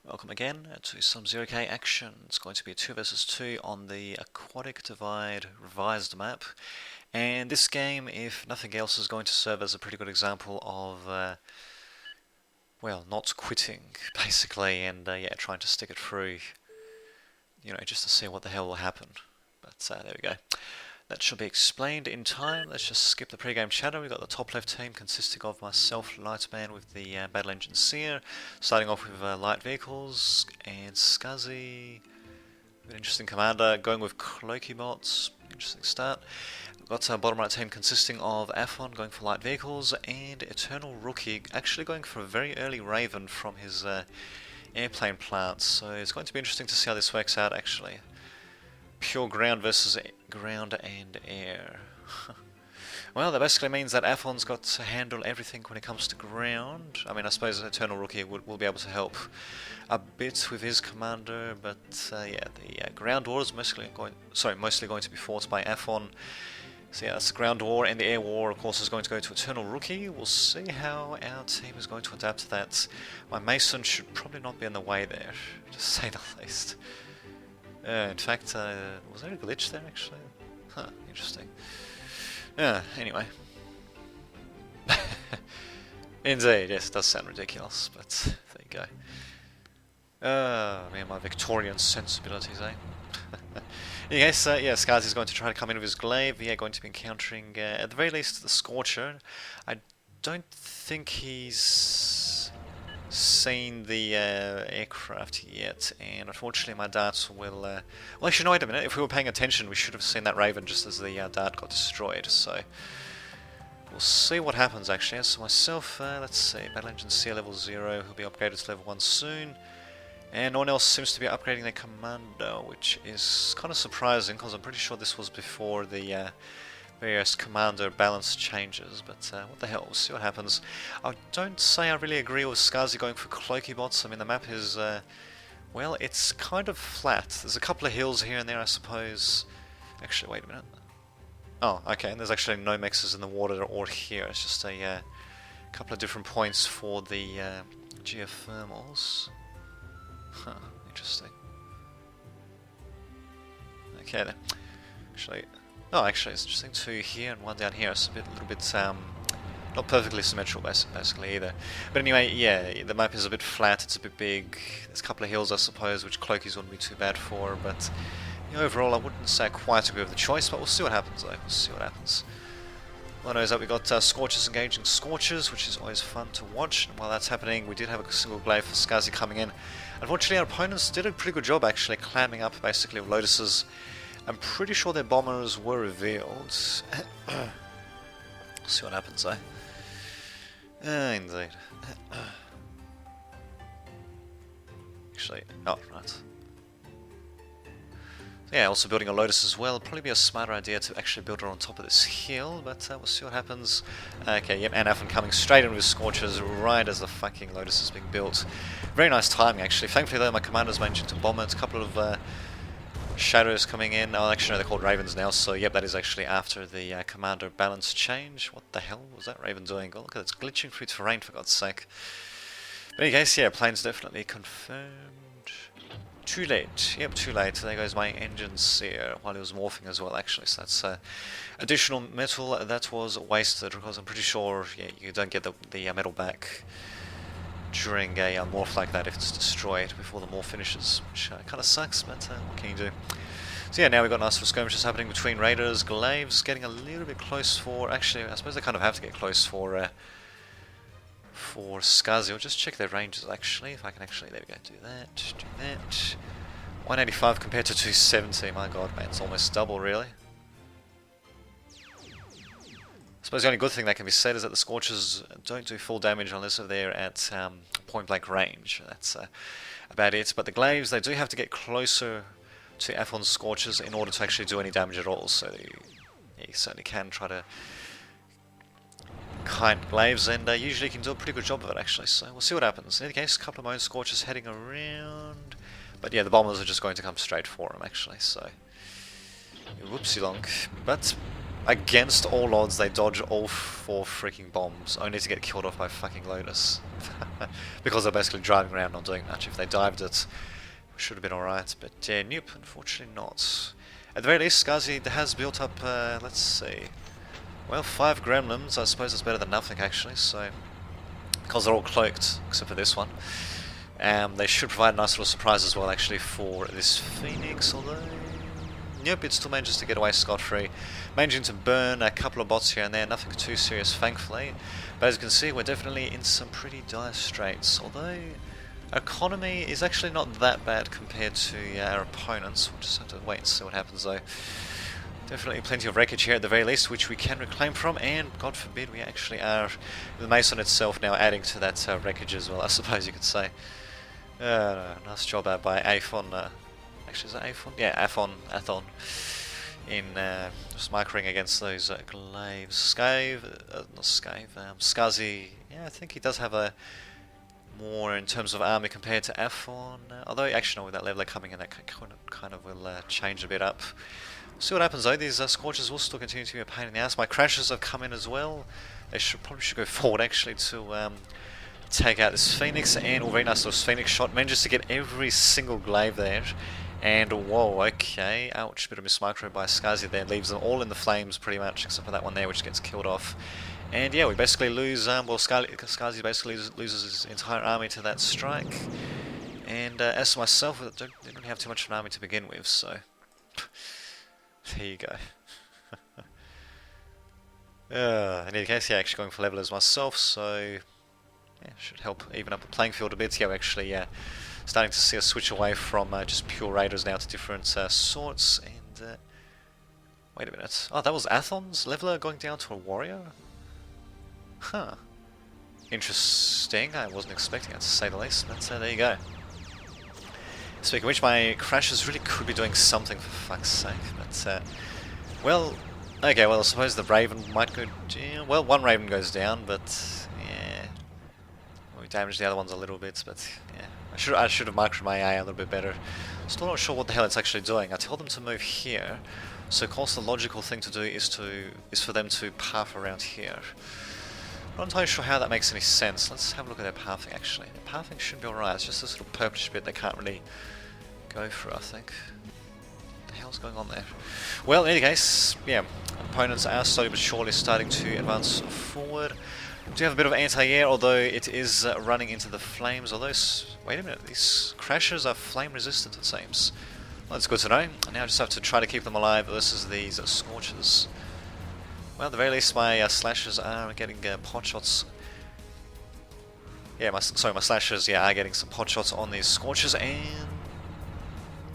Welcome again to some 0K action. It's going to be a 2 versus 2 on the Aquatic Divide revised map. And this game, if nothing else, is going to serve as a pretty good example of, well, not quitting, basically, and yeah, trying to stick it through, just to see what the hell will happen. But there we go. That should be explained in time. Let's just skip the pre-game chatter. We've got the top left team consisting of myself, Lightman, with the Battle Engine Seer, starting off with light vehicles, and Scuzzy, an interesting commander, going with Cloaky bots, interesting start. We've got our bottom right team consisting of Afon going for light vehicles, and Eternal Rookie actually going for a very early Raven from his airplane plants, so it's going to be interesting to see how this works out actually. Pure ground versus ground and air. Well, that basically means that Afon's got to handle everything when it comes to ground. I mean, I suppose an Eternal Rookie will be able to help a bit with his commander, but yeah, the ground war is mostly going to be fought by Afon. So yeah, that's the ground war, and the air war, of course, is going to go to Eternal Rookie. We'll see how our team is going to adapt to that. My Mason should probably not be in the way there, to say the least. In fact, was there a glitch there actually? Huh, interesting. Anyway. Indeed, yes, it does sound ridiculous, but there you go. Me and my Victorian sensibilities, eh? Yes, yeah, Skazi is going to try to come in with his glaive. Yeah, going to be encountering, at the very least, the Scorcher. I don't think he's seen the aircraft yet, and unfortunately my darts will... well, actually, no, wait a minute. If we were paying attention, we should have seen that Raven just as the dart got destroyed, so... We'll see what happens, actually. As for myself, let's see. Battle Engine Seer level 0, he'll be upgraded to level 1 soon. And no one else seems to be upgrading their commander, which is kind of surprising, because I'm pretty sure this was before the various commander balance changes, but what the hell, we'll see what happens. I don't say I really agree with Skazi going for Cloaky bots. I mean, the map is, well, it's kind of flat. There's a couple of hills here and there, I suppose. Actually, wait a minute. Oh, okay, and there's actually no mexes in the water or here. It's just a couple of different points for the geothermals. Huh, interesting. Okay then. Actually, it's interesting. 2 here and 1 down here. It's a little bit, not perfectly symmetrical, basically either. But anyway, yeah, the map is a bit flat. It's a bit big. There's a couple of hills, I suppose, which Cloakies wouldn't be too bad for. But overall, I wouldn't say I quite agree with the choice. But we'll see what happens, though. We'll see what happens. All I know is that we got Scorchers engaging Scorchers, which is always fun to watch. And while that's happening, we did have a single glaive for Skazi coming in. Unfortunately, our opponents did a pretty good job, actually, clamming up, basically, with Lotuses. I'm pretty sure their bombers were revealed. See what happens, though. Indeed. Actually, oh, right. So yeah, also building a Lotus as well. Probably be a smarter idea to actually build her on top of this hill, but we'll see what happens. Okay, yep, and Afon coming straight in with Scorchers right as the fucking Lotus is being built. Very nice timing, actually. Thankfully, though, my commander's managed to bomb it. A couple of Shadows coming in. Oh, actually, no, they're called Ravens now, so yep, that is actually after the commander balance change. What the hell was that Raven doing? Oh, look at it, it's glitching through terrain, for God's sake. But in any case, yeah, plane's definitely confirmed. Too late. Yep, too late. There goes my engine seer while he was morphing as well, actually. So that's additional metal that was wasted, because I'm pretty sure you don't get the metal back during a morph like that if it's destroyed before the morph finishes, which kind of sucks, but what can you do? So yeah, now we've got nice little skirmishes happening between raiders. Glaives getting a little bit close for... Actually, I suppose they kind of have to get close for Skazi. I'll just check their ranges, actually, if I can actually... There we go, do that. 185 compared to 270, my god, man, it's almost double, really. I suppose the only good thing that can be said is that the Scorchers don't do full damage unless they're at point blank range. That's about it. But the Glaives, they do have to get closer to Afon's Scorchers in order to actually do any damage at all. So you certainly can try to kite Glaives, and usually you can do a pretty good job of it, actually. So we'll see what happens. In any case, a couple of my own Scorchers heading around. But yeah, the Bombers are just going to come straight for him, actually. So whoopsie lonk. But Against all odds, they dodge all 4 freaking bombs, only to get killed off by fucking Lotus. Because they're basically driving around not doing much. If they dived it, should have been alright, but yeah, nope, unfortunately not. At the very least, Skazi has built up, let's see, well, 5 gremlins. I suppose it's better than nothing, actually, so, because they're all cloaked, except for this one. They should provide a nice little surprise as well, actually, for this Phoenix, although, nope, it still manages to get away scot-free. Managing to burn a couple of bots here and there, nothing too serious, thankfully. But as you can see, we're definitely in some pretty dire straits, although economy is actually not that bad compared to our opponents. We'll just have to wait and see what happens though. Definitely plenty of wreckage here at the very least, which we can reclaim from, and God forbid we actually are, the Mason itself now adding to that wreckage as well, I suppose you could say. Nice job by Aphon. Actually, is that Aphon? Yeah, Athon. In just microing against those glaives. Skazi, yeah, I think he does have a more in terms of army compared to Aphon, although actually no, with that leveler coming in, that kind of will change a bit up. We'll see what happens though. These Scorches will still continue to be a pain in the ass. My Crashes have come in as well. They probably should go forward actually to take out this Phoenix, and very nice little Phoenix shot. Manages to get every single glaive there. And whoa, okay, ouch, bit of mismicro by Skazi there, leaves them all in the flames pretty much, except for that one there which gets killed off. And yeah, we basically lose, well, Skazi basically loses his entire army to that strike. And as for myself, I didn't really have too much of an army to begin with, so there you go. In any case, yeah, actually going for levelers myself, so yeah, should help even up the playing field a bit. Yeah, we're actually starting to see us switch away from just pure raiders now to different sorts. And wait a minute, oh, that was Athon's leveler going down to a warrior? Huh. Interesting, I wasn't expecting that to say the least, but there you go. Speaking of which, my Crashes really could be doing something for fuck's sake, but well, okay, well I suppose the Raven might go, well, one Raven goes down, but yeah, we damaged the other ones a little bit, but yeah, I should have marked my AI a little bit better. Still not sure what the hell it's actually doing. I told them to move here, so of course the logical thing to do is for them to path around here. I'm not entirely sure how that makes any sense. Let's have a look at their pathing actually. Their pathing should be alright, it's just this little purplish bit they can't really go through, I think. What the hell's going on there? Well, in any case, yeah, opponents are slowly but surely starting to advance forward. We do have a bit of anti-air, although it is running into the flames, although, wait a minute, these Crashes are flame resistant it seems. Well, that's good to know. Now I just have to try to keep them alive versus these Scorches. Well, at the very least, my Slashers are getting pot shots. Yeah, my Slashers, yeah, are getting some pot shots on these Scorches, and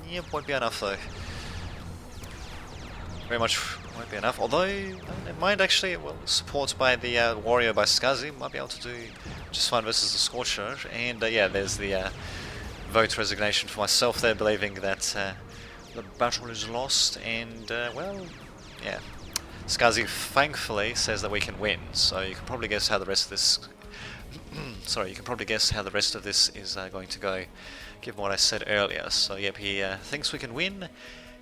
yeah, won't be enough though. Very much won't be enough. Although it might actually, well, supported by the Warrior by Skazi, might be able to do just fine versus the Scorcher. And yeah, there's the vote resignation for myself there, believing that the battle is lost. And well, yeah. Skazi thankfully says that we can win, so you can probably guess how the rest of this sorry, you can probably guess how the rest of this is going to go, given what I said earlier. So yep, he thinks we can win.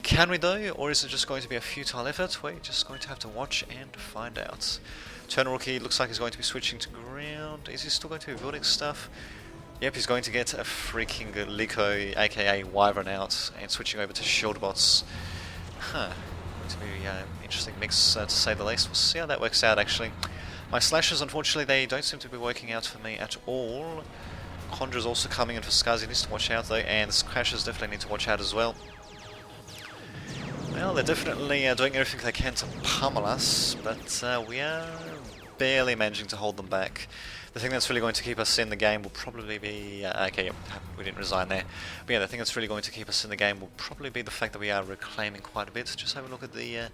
Can we though, or is it just going to be a futile effort? We're just going to have to watch and find out. Turn Rookie looks like he's going to be switching to ground. Is he still going to be building stuff? Yep, he's going to get a freaking Liko, aka Wyvern out, and switching over to shield bots. Huh. To be interesting mix to say the least. We'll see how that works out actually. My Slashers, unfortunately, they don't seem to be working out for me at all. Conjur's also coming in for Skazi, needs to watch out though, and the Crashers definitely need to watch out as well. Well, they're definitely doing everything they can to pummel us, but we are barely managing to hold them back. The thing that's really going to keep us in the game will probably be... okay, yep, we didn't resign there. But yeah, the thing that's really going to keep us in the game will probably be the fact that we are reclaiming quite a bit. Just have a look at the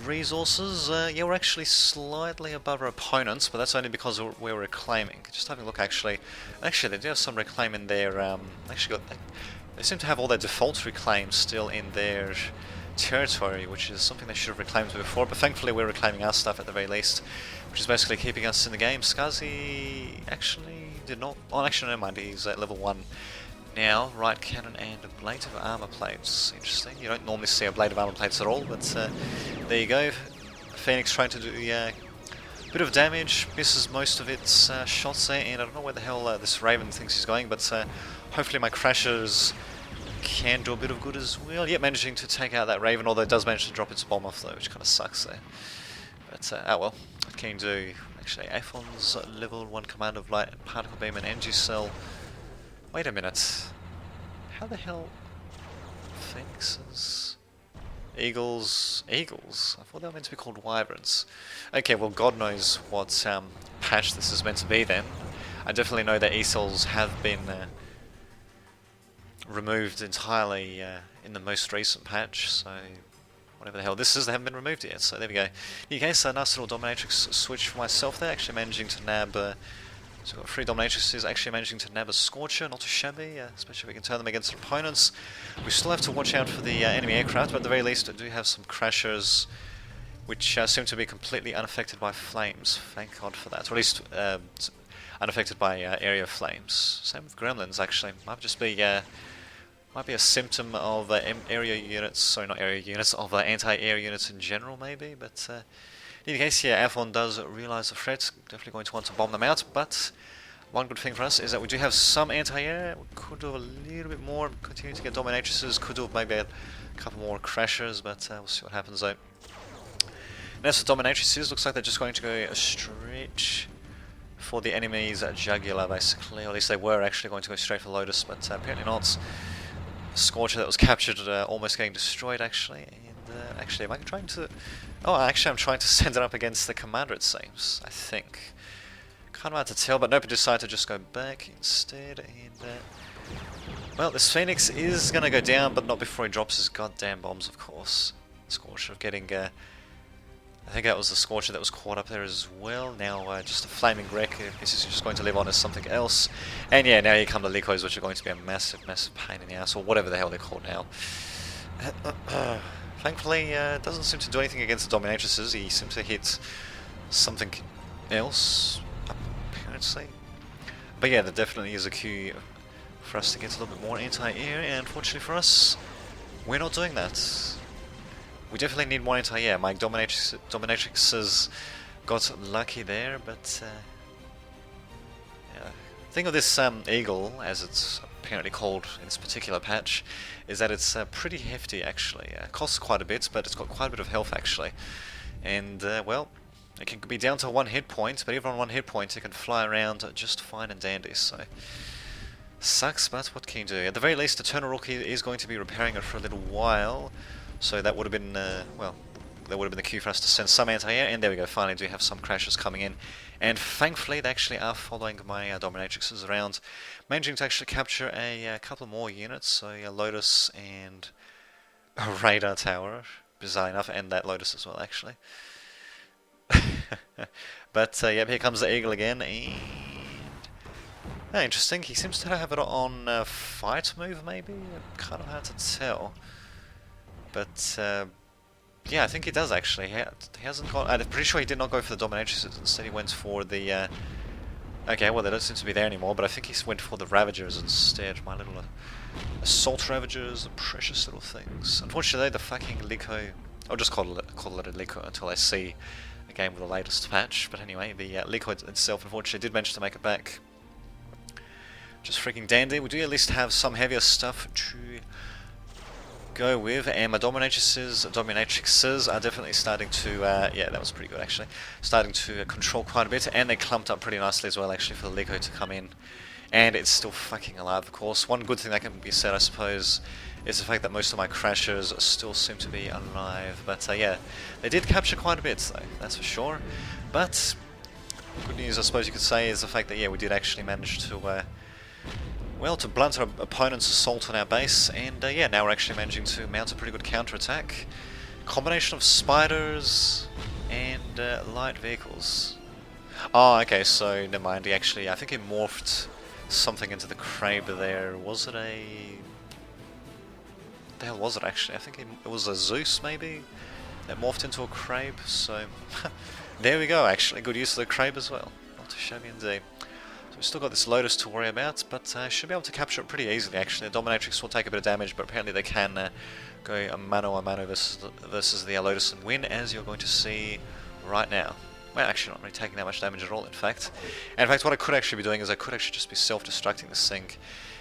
resources. Yeah, we're actually slightly above our opponents, but that's only because we're reclaiming. Just having a look actually. Actually, they do have some reclaim in their... they seem to have all their default reclaims still in their territory, which is something they should have reclaimed before, but thankfully we're reclaiming our stuff at the very least, which is basically keeping us in the game. Skazi actually did not... oh, actually, never mind, he's at level 1 now. Right cannon and a blade of armor plates. Interesting. You don't normally see a blade of armor plates at all, but there you go. Phoenix trying to do a bit of damage, misses most of its shots there, and I don't know where the hell this Raven thinks he's going, but hopefully my Crashers can do a bit of good as well. Yeah, managing to take out that Raven, although it does manage to drop its bomb off though, which kind of sucks there. But oh well, what can you do? Actually, Aphon's level 1 command of light, particle beam and energy cell. Wait a minute. How the hell? Phoenixes? Eagles? Eagles? I thought they were meant to be called wyverns. Okay, well God knows what patch this is meant to be then. I definitely know that E-cells have been removed entirely in the most recent patch, so whatever the hell this is, they haven't been removed yet, so there we go. Okay, so nice little dominatrix switch for myself there, actually managing to nab, so we've got 3 dominatrixes, actually managing to nab a Scorcher, not too shabby, especially if we can turn them against opponents. We still have to watch out for the enemy aircraft, but at the very least I do have some Crashers, which seem to be completely unaffected by flames, thank God for that, or at least unaffected by area flames. Same with Gremlins actually, might just be might be a symptom of area units, sorry not area units, of anti-air units in general maybe, but in any case, yeah, Aphon does realise the threat, definitely going to want to bomb them out, but one good thing for us is that we do have some anti-air, we could do a little bit more, continue to get dominatrices, could do maybe a couple more Crashers, but we'll see what happens though. And as for dominatrices, looks like they're just going to go straight for the enemy's jugular basically, or at least they were actually going to go straight for Lotus, but apparently not. Scorcher that was captured almost getting destroyed actually, and actually am I trying to... Oh, actually I'm trying to send it up against the commander it seems, I think. Kind of hard to tell, but nope, decided to just go back instead, and well, this Phoenix is going to go down, but not before he drops his goddamn bombs of course. Scorcher getting... I think that was the Scorcher that was caught up there as well. Now just a Flaming Wreck, this is just going to live on as something else. And yeah, now here come the Likos, which are going to be a massive, massive pain in the ass, or whatever the hell they're called now. Thankfully, doesn't seem to do anything against the Dominatrices, he seems to hit something else, apparently. But yeah, there definitely is a cue for us to get a little bit more anti-air, and unfortunately for us, we're not doing that. We definitely need more anti-air. My dominatrixes got lucky there, but yeah. The thing of this Eagle, as it's apparently called in this particular patch, is that it's pretty hefty actually. Costs quite a bit, but it's got quite a bit of health actually. And well, it can be down to 1 hit point, but even on 1 hit point it can fly around just fine and dandy, so... Sucks, but what can you do? At the very least, Eternal Rookie is going to be repairing it for a little while. So that would have been, well, that would have been the cue for us to send some anti-air, and there we go, finally do have some Crashers coming in. And thankfully they actually are following my dominatrixes around, managing to actually capture a couple more units, so a Lotus and a Radar Tower, bizarre enough, and that Lotus as well actually. But yeah, here comes the Eagle again, and... Oh, interesting, he seems to have it on fight move maybe, kind of hard to tell. But, yeah, I think he does actually. He hasn't gone... I'm pretty sure he did not go for the Dominatrix, instead he went for the... Okay, well, they don't seem to be there anymore, but I think he went for the Ravagers instead. My little Assault Ravagers, the precious little things. Unfortunately, the fucking Liko... I'll just call it a Liko until I see a game with the latest patch. But anyway, the Liko itself, unfortunately, did manage to make it back. Just freaking dandy. We do at least have some heavier stuff to... go with, and my dominatrixes are definitely starting to, yeah, that was pretty good actually, starting to control quite a bit, and they clumped up pretty nicely as well actually for the Liko to come in, and it's still fucking alive of course. One good thing that can be said I suppose is the fact that most of my Crashers still seem to be alive, but yeah, they did capture quite a bit though, that's for sure. But good news I suppose you could say is the fact that yeah, we did actually manage to well, to blunt our opponent's assault on our base, and yeah, now we're actually managing to mount a pretty good counter-attack. Combination of spiders and light vehicles. Oh, okay, so never mind, I think he morphed something into the Crab there. Was it a... What the hell was it actually? I think it was a Zeus maybe? That morphed into a Crab, so... there we go actually, good use of the Crab as well. Not too shabby indeed. So we've still got this Lotus to worry about, but should be able to capture it pretty easily actually. The Dominatrix will take a bit of damage, but apparently they can go a mano versus the Lotus and win, as you're going to see right now. Well, actually not really taking that much damage at all, in fact. And in fact, what I could actually be doing is I could actually just be self-destructing this thing.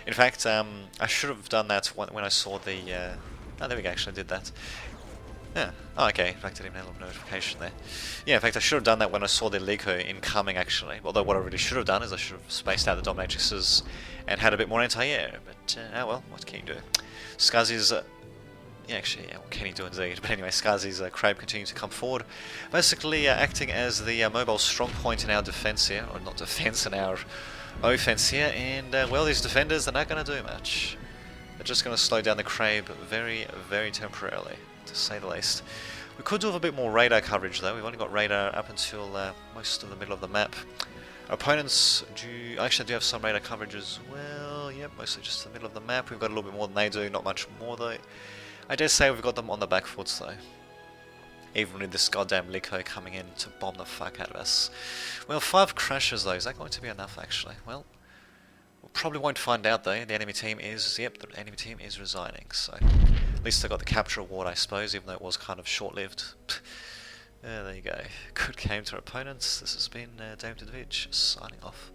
In fact, I should have done that when I saw the... oh, there we go, actually I did that. Yeah. Oh, okay. In fact, I didn't even have a notification there. Yeah, in fact, I should have done that when I saw the Lico incoming, actually. Although what I really should have done is I should have spaced out the Dominatrixes and had a bit more anti-air. But, oh well, what can you do? Skazi's... yeah, actually, yeah, what can he do indeed? But anyway, Skazi's Crab continues to come forward, basically acting as the mobile strong point in our defense here, or not defense, in our offense here, and well, these defenders, they're not going to do much. They're just going to slow down the Crab very, very temporarily, to say the least. We could do with a bit more radar coverage though. We've only got radar up until most of the middle of the map. Our opponents do... actually, do have some radar coverage as well. Yep, mostly just the middle of the map. We've got a little bit more than they do, not much more though. I dare say we've got them on the back foot though. Even with this goddamn Lico coming in to bomb the fuck out of us. Well, 5 crashes though, is that going to be enough actually? Well, we probably won't find out though. The enemy team is... yep, the enemy team is resigning, so... at least they got the capture award, I suppose, even though it was kind of short-lived. There you go. Good game to our opponents. This has been Dame Vidovich signing off.